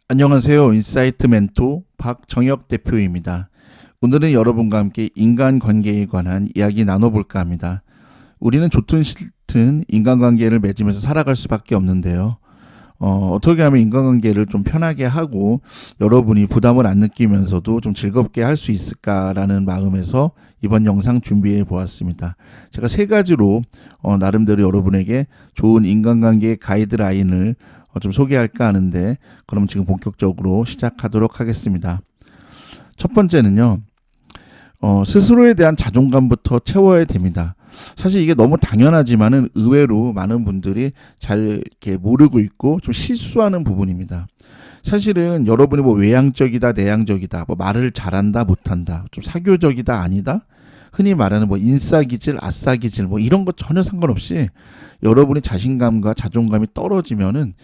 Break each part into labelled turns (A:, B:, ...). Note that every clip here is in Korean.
A: 안녕하세요. 인사이트 멘토 박정혁 대표입니다. 오늘은 여러분과 함께 인간관계에 관한 이야기 나눠볼까 합니다. 우리는 좋든 싫든 인간관계를 맺으면서 살아갈 수밖에 없는데요. 어떻게 하면 인간관계를 좀 편하게 하고 여러분이 부담을 안 느끼면서도 좀 즐겁게 할 수 있을까라는 마음에서 이번 영상 준비해 보았습니다. 제가 세 가지로 나름대로 여러분에게 좋은 인간관계 가이드라인을 좀 소개할까 하는데, 그럼 지금 본격적으로 시작하도록 하겠습니다. 첫 번째는요, 스스로에 대한 자존감부터 채워야 됩니다. 사실 이게 너무 당연하지만은 의외로 많은 분들이 잘 이렇게 모르고 있고 좀 실수하는 부분입니다. 사실은 여러분이 뭐 외향적이다, 내향적이다, 뭐 말을 잘한다, 못한다, 좀 사교적이다, 아니다, 흔히 말하는 뭐 인싸기질, 아싸기질, 뭐 이런 거 전혀 상관없이 여러분의 자신감과 자존감이 떨어지면은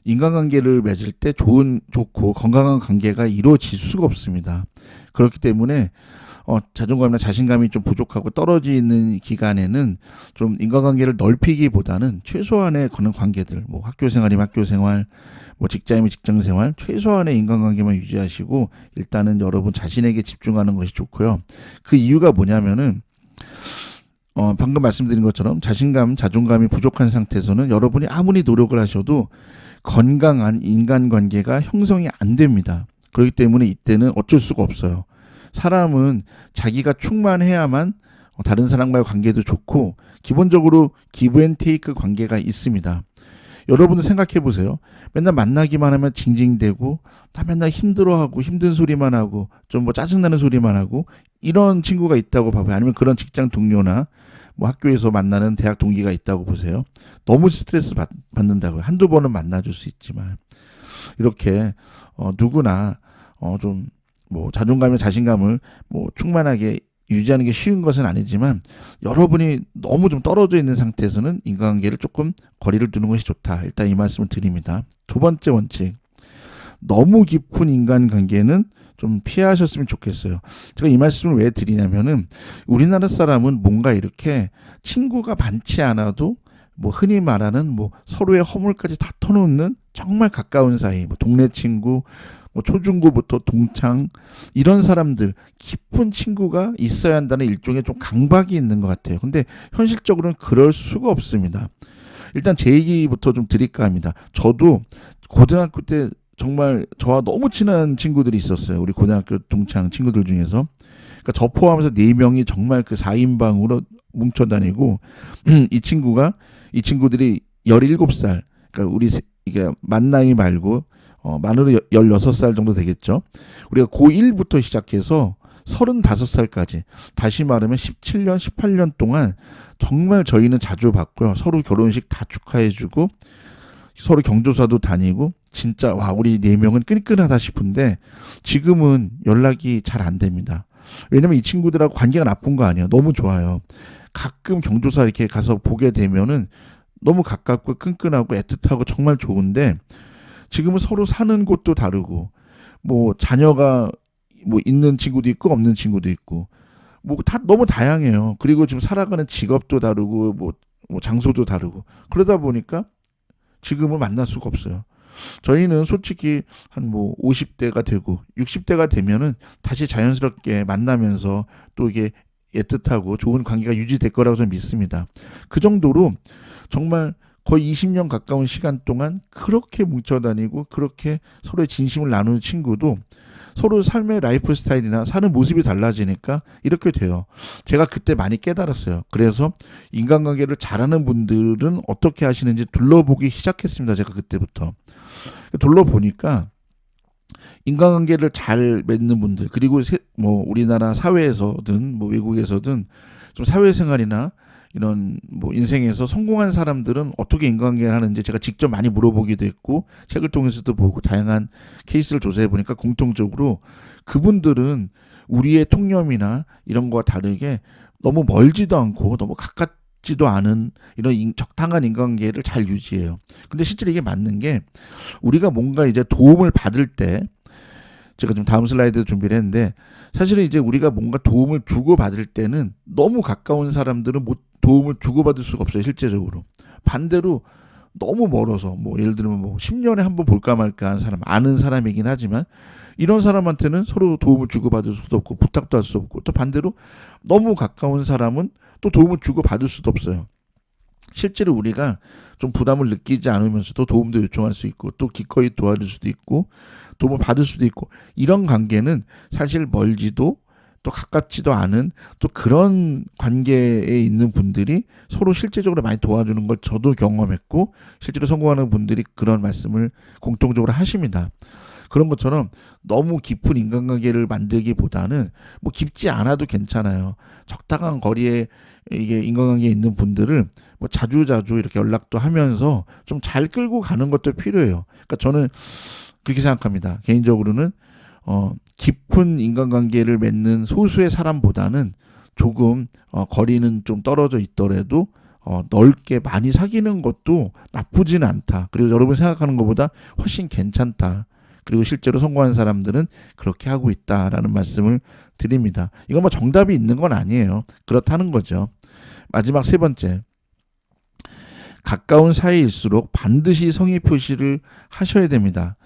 A: 인간관계를 맺을 때 좋고 건강한 관계가 이루어질 수가 없습니다. 그렇기 때문에 자존감이나 자신감이 좀 부족하고 떨어지는 기간에는 좀 인간관계를 넓히기보다는 최소한의 그런 관계들, 뭐 학교생활이면 학교생활, 뭐 직장이면 직장생활, 최소한의 인간관계만 유지하시고 일단은 여러분 자신에게 집중하는 것이 좋고요. 그 이유가 뭐냐면은 방금 말씀드린 것처럼 자신감, 자존감이 부족한 상태에서는 여러분이 아무리 노력을 하셔도 건강한 인간관계가 형성이 안 됩니다. 그렇기 때문에 이때는 어쩔 수가 없어요. 사람은 자기가 충만해야만 다른 사람과의 관계도 좋고 기본적으로 기브앤테이크 관계가 있습니다. 여러분도 생각해 보세요. 맨날 만나기만 하면 징징대고 다 맨날 힘들어하고 힘든 소리만 하고 좀 뭐 짜증나는 소리만 하고 이런 친구가 있다고 봐봐요. 아니면 그런 직장 동료나 뭐 학교에서 만나는 대학 동기가 있다고 보세요. 너무 스트레스 받는다고요. 한두 번은 만나줄 수 있지만 이렇게 누구나 좀 뭐 자존감이나 자신감을 뭐 충만하게 유지하는 게 쉬운 것은 아니지만 여러분이 너무 좀 떨어져 있는 상태에서는 인간관계를 조금 거리를 두는 것이 좋다. 일단 이 말씀을 드립니다. 두 번째 원칙, 너무 깊은 인간관계는 좀 피하셨으면 좋겠어요. 제가 이 말씀을 왜 드리냐면은 우리나라 사람은 뭔가 이렇게 친구가 많지 않아도 뭐 흔히 말하는 뭐 서로의 허물까지 다 터놓는 정말 가까운 사이, 뭐 동네 친구, 뭐 초중고부터 동창, 이런 사람들, 깊은 친구가 있어야 한다는 일종의 좀 강박이 있는 것 같아요. 근데 현실적으로는 그럴 수가 없습니다. 일단 제 얘기부터 좀 드릴까 합니다. 저도 고등학교 때 정말 저와 너무 친한 친구들이 있었어요. 우리 고등학교 동창 친구들 중에서. 그러니까 저 포함해서 4명이 정말 그 4인방으로 뭉쳐 다니고 이 친구들이 17살, 그러니까 이게 만 나이 말고 만으로 16살 정도 되겠죠. 우리가 고1부터 시작해서 35살까지, 다시 말하면 17년, 18년 동안 정말 저희는 자주 봤고요. 서로 결혼식 다 축하해주고 서로 경조사도 다니고 진짜 와, 우리 4명은 끈끈하다 싶은데 지금은 연락이 잘 안 됩니다. 왜냐면 이 친구들하고 관계가 나쁜 거 아니에요. 너무 좋아요. 가끔 경조사 이렇게 가서 보게 되면은 너무 가깝고 끈끈하고 애틋하고 정말 좋은데 지금은 서로 사는 곳도 다르고 뭐 자녀가 뭐 있는 친구도 있고 없는 친구도 있고 뭐 다 너무 다양해요. 그리고 지금 살아가는 직업도 다르고 뭐 장소도 다르고 그러다 보니까 지금은 만날 수가 없어요. 저희는 솔직히 한 뭐 50대가 되고 60대가 되면은 다시 자연스럽게 만나면서 또 이게 애틋하고 좋은 관계가 유지될 거라고 저는 믿습니다. 그 정도로 정말 거의 20년 가까운 시간 동안 그렇게 뭉쳐다니고 그렇게 서로의 진심을 나누는 친구도 서로 삶의 라이프 스타일이나 사는 모습이 달라지니까 이렇게 돼요. 제가 그때 많이 깨달았어요. 그래서 인간관계를 잘하는 분들은 어떻게 하시는지 둘러보기 시작했습니다. 제가 그때부터. 둘러보니까 인간관계를 잘 맺는 분들, 그리고 뭐 우리나라 사회에서든 뭐 외국에서든 좀 사회생활이나 이런 뭐 인생에서 성공한 사람들은 어떻게 인간관계를 하는지 제가 직접 많이 물어보기도 했고 책을 통해서도 보고 다양한 케이스를 조사해 보니까 공통적으로 그분들은 우리의 통념이나 이런 거와 다르게 너무 멀지도 않고 너무 가깝지도 않은 이런 적당한 인간관계를 잘 유지해요. 근데 실제로 이게 맞는 게 우리가 뭔가 이제 도움을 받을 때, 제가 좀 다음 슬라이드 준비를 했는데 사실은 이제 우리가 뭔가 도움을 주고받을 때는 너무 가까운 사람들은 도움을 주고받을 수가 없어요. 실제적으로. 반대로 너무 멀어서 뭐 예를 들면 뭐 10년에 한 번 볼까 말까 한 사람, 아는 사람이긴 하지만 이런 사람한테는 서로 도움을 주고받을 수도 없고 부탁도 할 수 없고, 또 반대로 너무 가까운 사람은 또 도움을 주고받을 수도 없어요. 실제로 우리가 좀 부담을 느끼지 않으면서도 도움도 요청할 수 있고, 또 기꺼이 도와줄 수도 있고, 도움을 받을 수도 있고, 이런 관계는 사실 멀지도 또 가깝지도 않은 또 그런 관계에 있는 분들이 서로 실제적으로 많이 도와주는 걸 저도 경험했고, 실제로 성공하는 분들이 그런 말씀을 공통적으로 하십니다. 그런 것처럼 너무 깊은 인간관계를 만들기보다는 뭐 깊지 않아도 괜찮아요. 적당한 거리에 이게 인간관계에 있는 분들을 뭐 자주자주 이렇게 연락도 하면서 좀 잘 끌고 가는 것도 필요해요. 그러니까 저는 그렇게 생각합니다. 개인적으로는 깊은 인간관계를 맺는 소수의 사람보다는 조금 거리는 좀 떨어져 있더라도 넓게 많이 사귀는 것도 나쁘지는 않다. 그리고 여러분 생각하는 것보다 훨씬 괜찮다. 그리고 실제로 성공한 사람들은 그렇게 하고 있다라는 말씀을 드립니다. 이건 뭐 정답이 있는 건 아니에요. 그렇다는 거죠. 마지막 세 번째, 가까운 사이일수록 반드시 성의 표시를 하셔야 됩니다.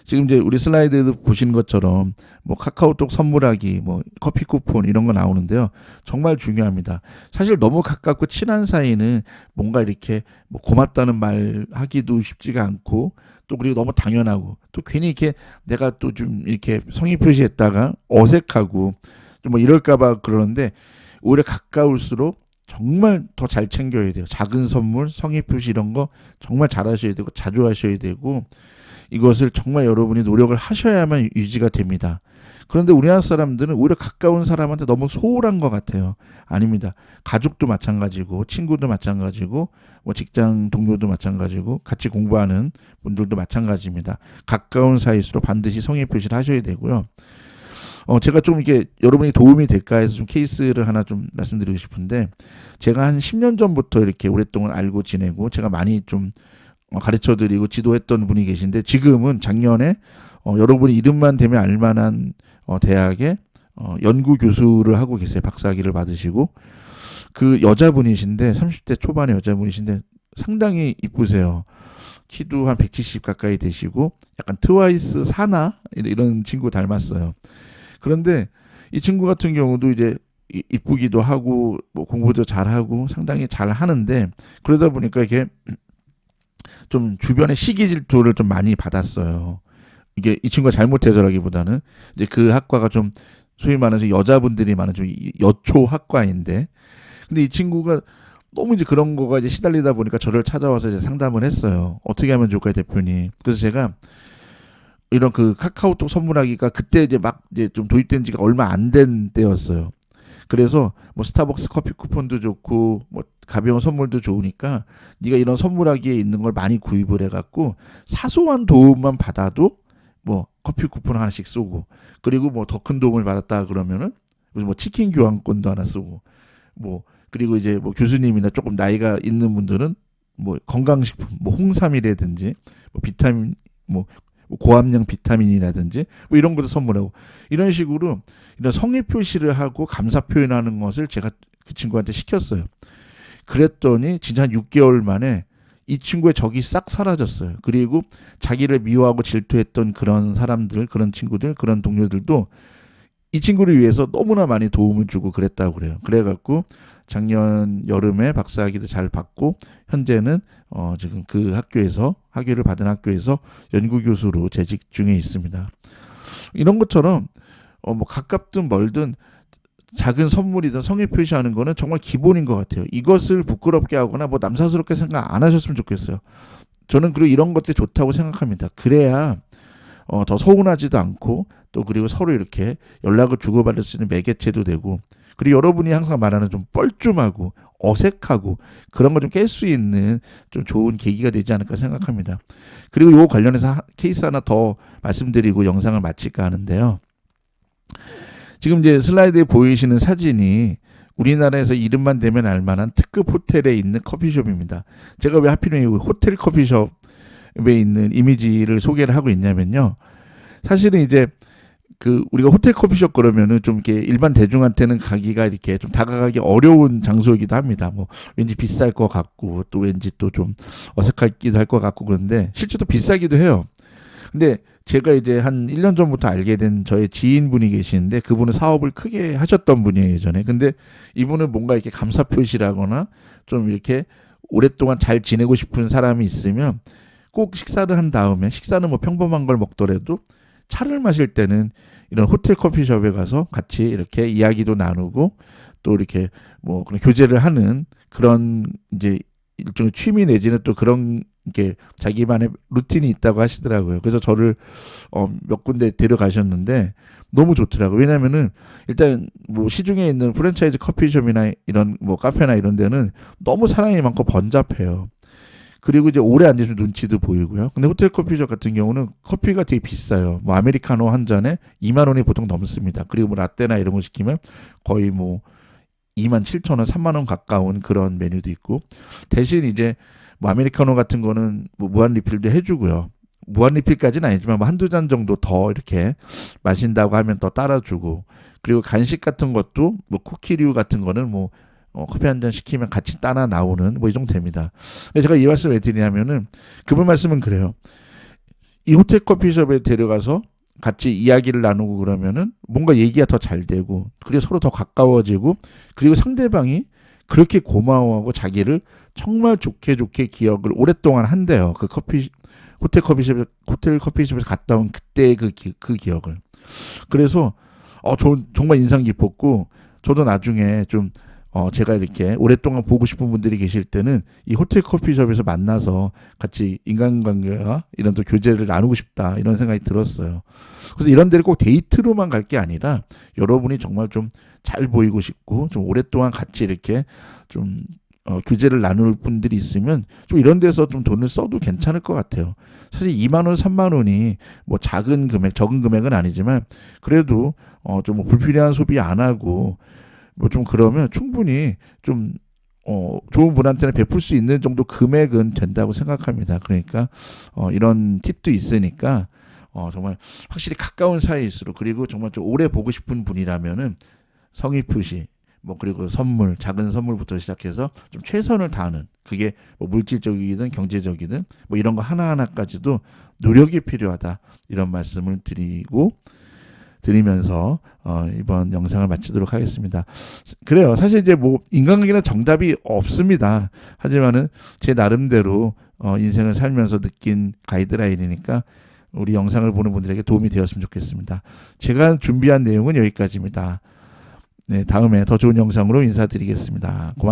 A: 지금 이제 우리 슬라이드에도 보시는 것처럼 뭐 카카오톡 선물하기, 뭐 커피 쿠폰 이런 거 나오는데요. 정말 중요합니다. 사실 너무 가깝고 친한 사이는 뭔가 이렇게 뭐 고맙다는 말 하기도 쉽지가 않고, 또 그리고 너무 당연하고, 또 괜히 이렇게 내가 또 좀 이렇게 성의 표시했다가 어색하고 좀 뭐 이럴까봐 그러는데, 오히려 가까울수록 정말 더 잘 챙겨야 돼요. 작은 선물, 성의 표시 이런 거 정말 잘 하셔야 되고 자주 하셔야 되고, 이것을 정말 여러분이 노력을 하셔야만 유지가 됩니다. 그런데 우리나라 사람들은 오히려 가까운 사람한테 너무 소홀한 것 같아요. 아닙니다. 가족도 마찬가지고, 친구도 마찬가지고, 뭐 직장 동료도 마찬가지고, 같이 공부하는 분들도 마찬가지입니다. 가까운 사이일수록 반드시 성의 표시를 하셔야 되고요. 제가 좀 이게 여러분이 도움이 될까 해서 좀 케이스를 하나 좀 말씀드리고 싶은데, 제가 한 10년 전부터 이렇게 오랫동안 알고 지내고 제가 많이 좀 가르쳐드리고 지도했던 분이 계신데, 지금은 작년에 여러분이 이름만 대면 알만한 대학에 연구 교수를 하고 계세요. 박사학위를 받으시고, 그 여자분이신데 30대 초반의 여자분이신데 상당히 이쁘세요. 키도 한 170 가까이 되시고 약간 트와이스 사나 이런 친구 닮았어요. 그런데 이 친구 같은 경우도 이제 이쁘기도 하고 뭐 공부도 잘하고 상당히 잘 하는데, 그러다 보니까 이게 좀 주변의 시기 질투를 좀 많이 받았어요. 이게 이 친구가 잘못해서라기보다는 이제 그 학과가 좀 소위 말해서 여자분들이 많은 좀 여초 학과인데, 근데 이 친구가 너무 이제 그런 거가 이제 시달리다 보니까 저를 찾아와서 이제 상담을 했어요. 어떻게 하면 좋을까요, 대표님? 그래서 제가 이런 그 카카오톡 선물하기가 그때 이제 막 이제 좀 도입된 지가 얼마 안 된 때였어요. 그래서 뭐 스타벅스 커피 쿠폰도 좋고 뭐 가벼운 선물도 좋으니까 네가 이런 선물하기에 있는 걸 많이 구입을 해갖고 사소한 도움만 받아도 뭐 커피 쿠폰 하나씩 쏘고, 그리고 뭐 더 큰 도움을 받았다 그러면은 뭐 치킨 교환권도 하나 쏘고, 뭐 그리고 이제 뭐 교수님이나 조금 나이가 있는 분들은 뭐 건강식품, 뭐 홍삼이라든지 뭐 비타민, 뭐 고함량 비타민이라든지 뭐 이런 것도 선물하고, 이런 식으로 이런 성의 표시를 하고 감사 표현하는 것을 제가 그 친구한테 시켰어요. 그랬더니 진짜 한 6개월 만에 이 친구의 적이 싹 사라졌어요. 그리고 자기를 미워하고 질투했던 그런 사람들, 그런 친구들, 그런 동료들도 이 친구를 위해서 너무나 많이 도움을 주고 그랬다고 그래요. 그래갖고 작년 여름에 박사학위도 잘 받고 현재는 지금 그 학교에서 학위를 받은 학교에서 연구교수로 재직 중에 있습니다. 이런 것처럼 뭐 가깝든 멀든 작은 선물이든 성의 표시하는 거는 정말 기본인 것 같아요. 이것을 부끄럽게 하거나 뭐 남사스럽게 생각 안 하셨으면 좋겠어요. 저는 그리고 이런 것들이 좋다고 생각합니다. 그래야 더 서운하지도 않고, 또 그리고 서로 이렇게 연락을 주고받을 수 있는 매개체도 되고, 그리고 여러분이 항상 말하는 좀 뻘쭘하고 어색하고 그런 걸 좀 깰 수 있는 좀 좋은 계기가 되지 않을까 생각합니다. 그리고 요 관련해서 케이스 하나 더 말씀드리고 영상을 마칠까 하는데요. 지금 이제 슬라이드에 보이시는 사진이 우리나라에서 이름만 대면 알만한 특급 호텔에 있는 커피숍입니다. 제가 왜 하필이면 호텔 커피숍에 있는 이미지를 소개를 하고 있냐면요. 사실은 이제 그 우리가 호텔 커피숍 그러면은 좀 이렇게 일반 대중한테는 가기가 이렇게 좀 다가가기 어려운 장소이기도 합니다. 뭐 왠지 비쌀 것 같고 또 왠지 또 좀 어색하기도 할 것 같고 그런데 실제로 비싸기도 해요. 근데 제가 이제 한 1년 전부터 알게 된 저의 지인분이 계시는데 그분은 사업을 크게 하셨던 분이에요, 예전에. 근데 이분은 뭔가 이렇게 감사 표시라거나 좀 이렇게 오랫동안 잘 지내고 싶은 사람이 있으면 꼭 식사를 한 다음에 식사는 뭐 평범한 걸 먹더라도 차를 마실 때는 이런 호텔 커피숍에 가서 같이 이렇게 이야기도 나누고 또 이렇게 뭐 그런 교제를 하는 그런 이제 일종의 취미 내지는 또 그런 게 자기만의 루틴이 있다고 하시더라고요. 그래서 저를 몇 군데 데려가셨는데 너무 좋더라고요. 왜냐면은 일단 뭐 시중에 있는 프랜차이즈 커피숍이나 이런 뭐 카페나 이런 데는 너무 사람이 많고 번잡해요. 그리고 이제 오래 앉으면 눈치도 보이고요. 근데 호텔 커피숍 같은 경우는 커피가 되게 비싸요. 뭐 아메리카노 한 잔에 2만 원이 보통 넘습니다. 그리고 뭐 라떼나 이런 거 시키면 거의 뭐 2만 7천 원, 3만 원 가까운 그런 메뉴도 있고 대신 이제 뭐 아메리카노 같은 거는 뭐 무한 리필도 해주고요. 무한 리필까지는 아니지만 뭐 한두 잔 정도 더 이렇게 마신다고 하면 더 따라주고 그리고 간식 같은 것도 뭐 쿠키류 같은 거는 뭐 커피 한 잔 시키면 같이 따라 나오는 뭐 이 정도 됩니다. 근데 제가 이 말씀 왜 드리냐면은 그분 말씀은 그래요. 이 호텔 커피숍에 데려가서 같이 이야기를 나누고 그러면은 뭔가 얘기가 더 잘 되고 그리고 서로 더 가까워지고 그리고 상대방이 그렇게 고마워하고 자기를 정말 좋게 기억을 오랫동안 한대요. 그 호텔 커피숍에서 갔다 온 그때 그 기억을. 그래서 정말 인상 깊었고 저도 나중에 좀 제가 이렇게 오랫동안 보고 싶은 분들이 계실 때는 이 호텔 커피숍에서 만나서 같이 인간관계와 이런 또 교제를 나누고 싶다 이런 생각이 들었어요. 그래서 이런 데를 꼭 데이트로만 갈 게 아니라 여러분이 정말 좀 잘 보이고 싶고 좀 오랫동안 같이 이렇게 좀 교제를 나눌 분들이 있으면 좀 이런 데서 좀 돈을 써도 괜찮을 것 같아요. 사실 2만 원, 3만 원이 뭐 적은 금액은 아니지만 그래도 좀 뭐 불필요한 소비 안 하고 뭐 좀 그러면 충분히 좀 좋은 분한테는 베풀 수 있는 정도 금액은 된다고 생각합니다. 그러니까 이런 팁도 있으니까 정말 확실히 가까운 사이일수록 그리고 정말 좀 오래 보고 싶은 분이라면은 성의 표시 뭐 그리고 선물 작은 선물부터 시작해서 좀 최선을 다하는 그게 뭐 물질적이든 경제적이든 뭐 이런 거 하나하나까지도 노력이 필요하다 이런 말씀을 드리면서 이번 영상을 마치도록 하겠습니다. 그래요. 사실 이제 뭐 인간관계는 정답이 없습니다. 하지만은 제 나름대로 인생을 살면서 느낀 가이드라인이니까 우리 영상을 보는 분들에게 도움이 되었으면 좋겠습니다. 제가 준비한 내용은 여기까지입니다. 네, 다음에 더 좋은 영상으로 인사드리겠습니다. 고맙습니다.